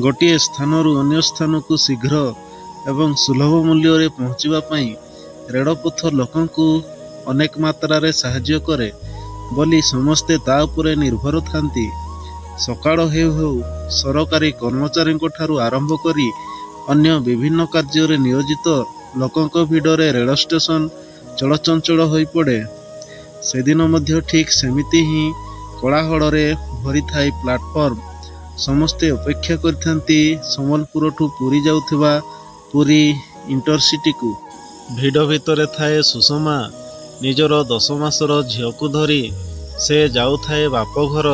ଗୋଟିଏ ସ୍ଥାନରୁ ଅନ୍ୟ ସ୍ଥାନକୁ ଶୀଘ୍ର ଏବଂ ସୁଲଭ ମୂଲ୍ୟରେ ପହଞ୍ଚିବା ପାଇଁ ରେଳପଥ ଲୋକଙ୍କୁ ଅନେକ ମାତ୍ରାରେ ସାହାଯ୍ୟ କରେ ବୋଲି ସମସ୍ତେ ତା ଉପରେ ନିର୍ଭର ଥାନ୍ତି। ସକାଳ ହେଉ ହେଉ ସରକାରୀ କର୍ମଚାରୀଙ୍କ ଠାରୁ ଆରମ୍ଭ କରି ଅନ୍ୟ ବିଭିନ୍ନ କାର୍ଯ୍ୟରେ ନିୟୋଜିତ ଲୋକଙ୍କ ଭିଡ଼ରେ ରେଳ ଷ୍ଟେସନ ଚଳଚଞ୍ଚଳ ହୋଇପଡ଼େ। ସେଦିନ ମଧ୍ୟ ଠିକ୍ ସେମିତି ହିଁ କୋଳାହଳରେ ଭରିଥାଏ ପ୍ଲାଟଫର୍ମ। ସମସ୍ତେ ଅପେକ୍ଷା କରିଥାନ୍ତି ସମ୍ବଲପୁରଠୁ ପୁରୀ ଯାଉଥିବା ପୁରୀ ଇଣ୍ଟରସିଟିକୁ। ଭିଡ଼ ଭିତରେ ଥାଏ ସୁଷମା। ନିଜର 10 ମାସର ଝିଅକୁ ଧରି ସେ ଯାଉଥାଏ ବାପଘର।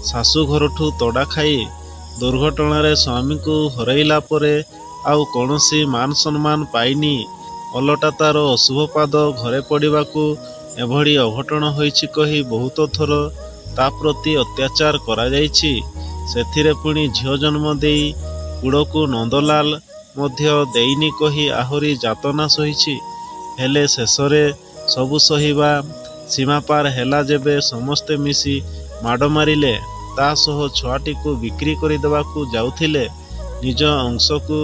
ଶାଶୁଘରଠୁ ତଡ଼ା ଖାଇ ଦୁର୍ଘଟଣାରେ ସ୍ୱାମୀଙ୍କୁ ହରାଇଲା ପରେ ଆଉ କୌଣସି ମାନ ସମ୍ମାନ ପାଇନି। ଓଲଟା ତାର ଅଶୁଭ ପାଦ ଘରେ ପଡ଼ିବାକୁ ଏଭଳି ଅଘଟଣ ହୋଇଛି କହି ବହୁତ ଥର ତା ପ୍ରତି ଅତ୍ୟାଚାର କରାଯାଇଛି। ସେଥିରେ ପୁଣି ଝିଅ ଜନ୍ମ ଦେଇ କୁଡ଼କୁ ନନ୍ଦଲାଲ ମଧ୍ୟ ଦେଇନି କହି ଆହୁରି ଯାତନା ସହିଛି। ହେଲେ ଶେଷରେ ସବୁ ସହିବା ସୀମା ପାର ହେଲା ଯେବେ ସମସ୍ତେ ମିଶି ମାଡ଼ ମାରିଲେ। ତା ସହ ଛୁଆଟିକୁ ବିକ୍ରି କରିଦେବାକୁ ଯାଉଥିଲେ। ନିଜ ଅଂଶକୁ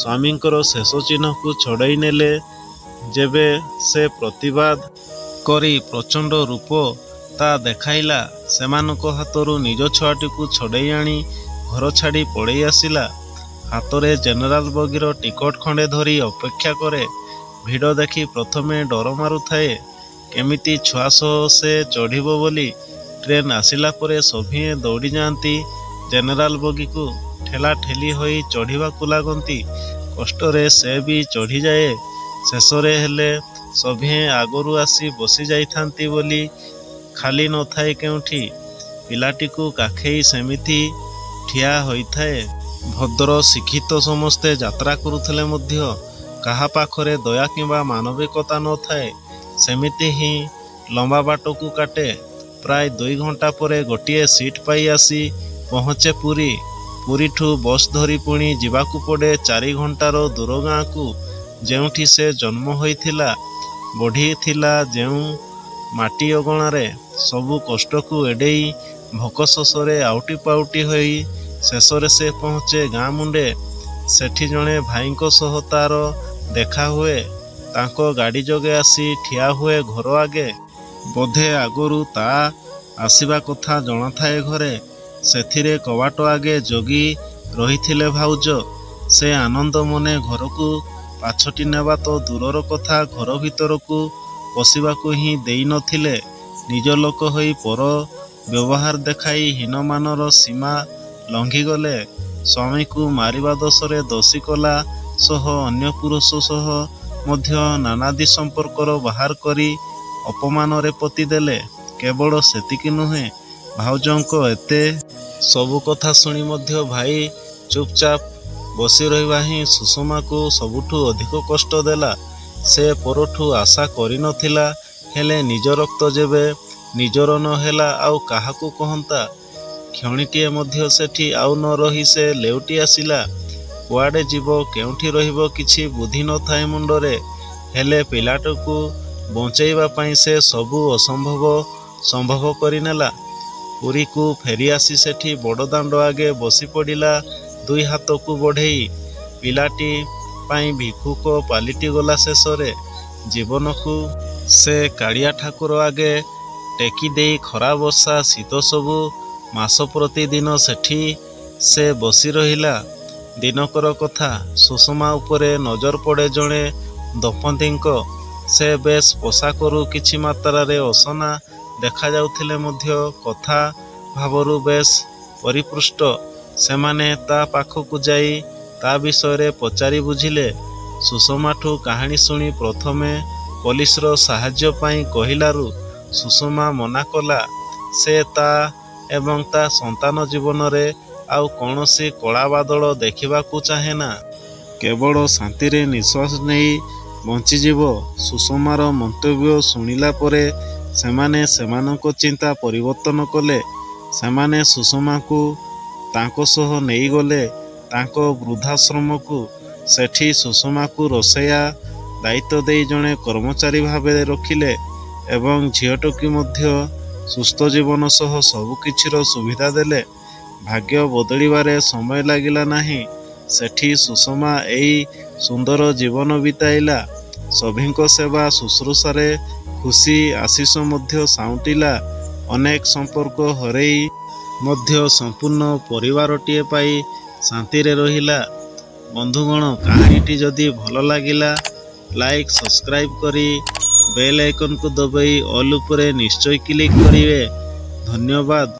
ସ୍ୱାମୀଙ୍କର ଶେଷ ଚିହ୍ନକୁ ଛଡ଼ାଇ ନେଲେ ଯେବେ ସେ ପ୍ରତିବାଦ କରି ପ୍ରଚଣ୍ଡ ରୂପ ତା ଦେଖାଇଲା। ସେମାନଙ୍କ ହାତରୁ ନିଜ ଛୁଆଟିକୁ ଛଡ଼ାଇ ଆଣି ଘର ଛାଡ଼ି ପଳେଇ ଆସିଲା। ହାତରେ ଜେନେରାଲ ବଗିର ଟିକଟ ଖଣ୍ଡେ ଧରି ଅପେକ୍ଷା କରେ। ଭିଡ଼ ଦେଖି ପ୍ରଥମେ ଡର ମାରୁଥାଏ କେମିତି ଛୁଆ ସହ ସେ ଚଢ଼ିବ ବୋଲି। ଟ୍ରେନ୍ ଆସିଲା ପରେ ସଭିଏଁ ଦୌଡ଼ି ଯାଆନ୍ତି ଜେନେରାଲ ବଗିକୁ। ଠେଲା ଠେଲି ହୋଇ ଚଢ଼ିବାକୁ ଲାଗନ୍ତି। କଷ୍ଟରେ ସେ ବି ଚଢ଼ିଯାଏ ଶେଷରେ। ହେଲେ ସଭିଏଁ ଆଗରୁ ଆସି ବସି ଯାଇଥାନ୍ତି ବୋଲି ଖାଲି ନଥାଏ କେଉଁଠି। ପିଲାଟିକୁ କାଖେଇ ସେମିତି ଠିଆ ହୋଇଥାଏ। ଭଦ୍ର ଶିକ୍ଷିତ ସମସ୍ତେ ଯାତ୍ରା କରୁଥିଲେ ମଧ୍ୟ କାହା ପାଖରେ ଦୟା କିମ୍ବା ମାନବିକତା ନଥାଏ। ସେମିତି ହିଁ ଲମ୍ବା ବାଟକୁ କାଟେ। ପ୍ରାୟ 2 ଘଣ୍ଟା ପରେ ଗୋଟିଏ ସିଟ୍ ପାଇ ଆସି ପହଞ୍ଚେ ପୁରୀ। ପୁରୀଠୁ ବସ୍ ଧରି ପୁଣି ଯିବାକୁ ପଡ଼େ 4 ଘଣ୍ଟାର ଦୂର ଗାଁକୁ, ଯେଉଁଠି ସେ ଜନ୍ମ ହୋଇଥିଲା ବଢ଼ିଥିଲା। ଯେଉଁ ମାଟି ଅଗଣାରେ ସବୁ କଷ୍ଟକୁ ଏଡ଼େଇ ଭୋକ ଶୋଷରେ ଆଉଟି ପାଉଟି ହୋଇ ଶେଷରେ ସେ ପହଞ୍ଚେ ଗାଁ ମୁଣ୍ଡେ। ସେଠି ଜଣେ ଭାଇଙ୍କ ସହ ତାର ଦେଖା ହୁଏ। ତାଙ୍କ ଗାଡ଼ି ଯୋଗେ ଆସି ଠିଆ ହୁଏ ଘର ଆଗେ। ବୋଧେ ଆଗରୁ ତା ଆସିବା କଥା ଜଣାଥାଏ ଘରେ। ସେଥିରେ କବାଟ ଆଗେ ଜଗି ରହିଥିଲେ ଭାଉଜ। ସେ ଆନନ୍ଦ ମନେ ଘରକୁ ପାଛୋଟି ନେବା ତ ଦୂରର କଥା, ଘର ଭିତରକୁ ପଶିବାକୁ ହିଁ ଦେଇ ନଥିଲେ। ନିଜ ଲୋକ ହୋଇ ପର ବ୍ୟବହାର ଦେଖାଇ ହୀନମାନର ସୀମା ଲଙ୍ଘିଗଲେ। ସ୍ୱାମୀକୁ ମାରିବା ଦୋଷରେ ଦୋଷୀ କଲା ସହ ଅନ୍ୟ ପୁରୁଷ ସହ ମଧ୍ୟ ନାନାଦି ସମ୍ପର୍କର ବାହାର କରି ଅପମାନରେ ପୋତି ଦେଲେ। କେବଳ ସେତିକି ନୁହେଁ, ଭାଉଜଙ୍କ ଏତେ ସବୁ କଥା ଶୁଣି ମଧ୍ୟ ଭାଇ ଚୁପଚାପ ବସି ରହିବା ହିଁ ସୁଷମାକୁ ସବୁଠୁ ଅଧିକ କଷ୍ଟ ଦେଲା। ସେ ପରଠୁ ଆଶା କରିନଥିଲା। ହେଲେ ନିଜ ରକ୍ତ ଯେବେ ନିଜର ନ ହେଲା ଆଉ କାହାକୁ କହନ୍ତା। କ୍ଷଣିଟିଏ ମଧ୍ୟ ସେଠି ଆଉ ନ ରହି ସେ ଲେଉଟି ଆସିଲା। କୁଆଡ଼େ ଯିବ, କେଉଁଠି ରହିବ କିଛି ବୁଦ୍ଧି ନଥାଏ ମୁଣ୍ଡରେ। ହେଲେ ପିଲାଟିକୁ ବଞ୍ଚେଇବା ପାଇଁ ସେ ସବୁ ଅସମ୍ଭବ ସମ୍ଭବ କରିନେଲା। ପୁରୀକୁ ଫେରିଆସି ସେଠି ବଡ଼ଦାଣ୍ଡ ଆଗେ ବସି ପଡ଼ିଲା 2 ହାତକୁ ବଢ଼େଇ। ପିଲାଟି ପାଇଁ ଭିକ୍ଷୁକ ପାଲିଟିଗଲା ଶେଷରେ। ଜୀବନକୁ ସେ କାଳିଆ ଠାକୁର ଆଗେ ଟେକି ଦେଇ ଖରା ବର୍ଷା ଶୀତ ସବୁ ମାସ ପ୍ରତିଦିନ ସେଠି ସେ ବସି ରହିଲା। ଦିନକର କଥା, ସୁଷମା ଉପରେ ନଜର ପଡ଼େ ଜଣେ ଦମ୍ପତିଙ୍କ। ସେ ବେଶ ପୋଷାକରୁ କିଛି ମାତ୍ରାରେ ଅସନା ଦେଖାଯାଉଥିଲେ ମଧ୍ୟ କଥା ଭାବରୁ ବେଶ ପରିପୃଷ୍ଟ। ସେମାନେ ତା ପାଖକୁ ଯାଇ ତା ବିଷୟରେ ପଚାରି ବୁଝିଲେ। ସୁଷମାଠୁ କାହାଣୀ ଶୁଣି ପ୍ରଥମେ ପୋଲିସର ସାହାଯ୍ୟ ପାଇଁ କହିଲାରୁ ସୁଷମା ମନା କଲା। ସେ ତା ଏବଂ ତା ସନ୍ତାନ ଜୀବନରେ ଆଉ କୌଣସି କଳାବାଦଳ ଦେଖିବାକୁ ଚାହେଁନା। କେବଳ ଶାନ୍ତିରେ ନିଶ୍ୱାସ ନେଇ ବଞ୍ଚିଯିବ। ସୁଷମାର ମନ୍ତବ୍ୟ ଶୁଣିଲା ପରେ ସେମାନେ ସେମାନଙ୍କ ଚିନ୍ତା ପରିବର୍ତ୍ତନ କଲେ। ସେମାନେ ସୁଷମାକୁ ତାଙ୍କ ସହ ନେଇଗଲେ ତାଙ୍କ ବୃଦ୍ଧାଶ୍ରମକୁ। ସେଠି ସୁଷମାକୁ ରୋଷେୟା ଦାୟିତ୍ୱ ଦେଇ ଜଣେ କର୍ମଚାରୀ ଭାବେ ରଖିଲେ ଏବଂ ଝିଅଟିକୁ ମଧ୍ୟ ସୁସ୍ଥ ଜୀବନ ସହ ସବୁକିଛିର ସୁବିଧା ଦେଲେ। ଭାଗ୍ୟ ବଦଳିବାରେ ସମୟ ଲାଗିଲା ନାହିଁ। ସେଠି ସୁଷମା ଏଇ ସୁନ୍ଦର ଜୀବନ ବିତାଇଲା। ସଭିଙ୍କ ସେବା ଶୁଶ୍ରୂଷାରେ ଖୁସି ଆଶିଷ ମଧ୍ୟ ସାଉଁଟିଲା। ଅନେକ ସମ୍ପର୍କ ହରେଇ ମଧ୍ୟ ସମ୍ପୂର୍ଣ୍ଣ ପରିବାରଟିଏ ପାଇ ଶାନ୍ତିରେ ରହିଲା। ବନ୍ଧୁଗଣ, କାହାଣୀଟି ଯଦି ଭଲ ଲାଗିଲା ଲାଇକ୍ ସବସ୍କ୍ରାଇବ୍ କରି ବେଲ୍ ଆଇକନ୍କୁ ଦବାଇ ଅଲ୍ ଉପରେ ନିଶ୍ଚୟ କ୍ଲିକ୍ କରିବେ। ଧନ୍ୟବାଦ।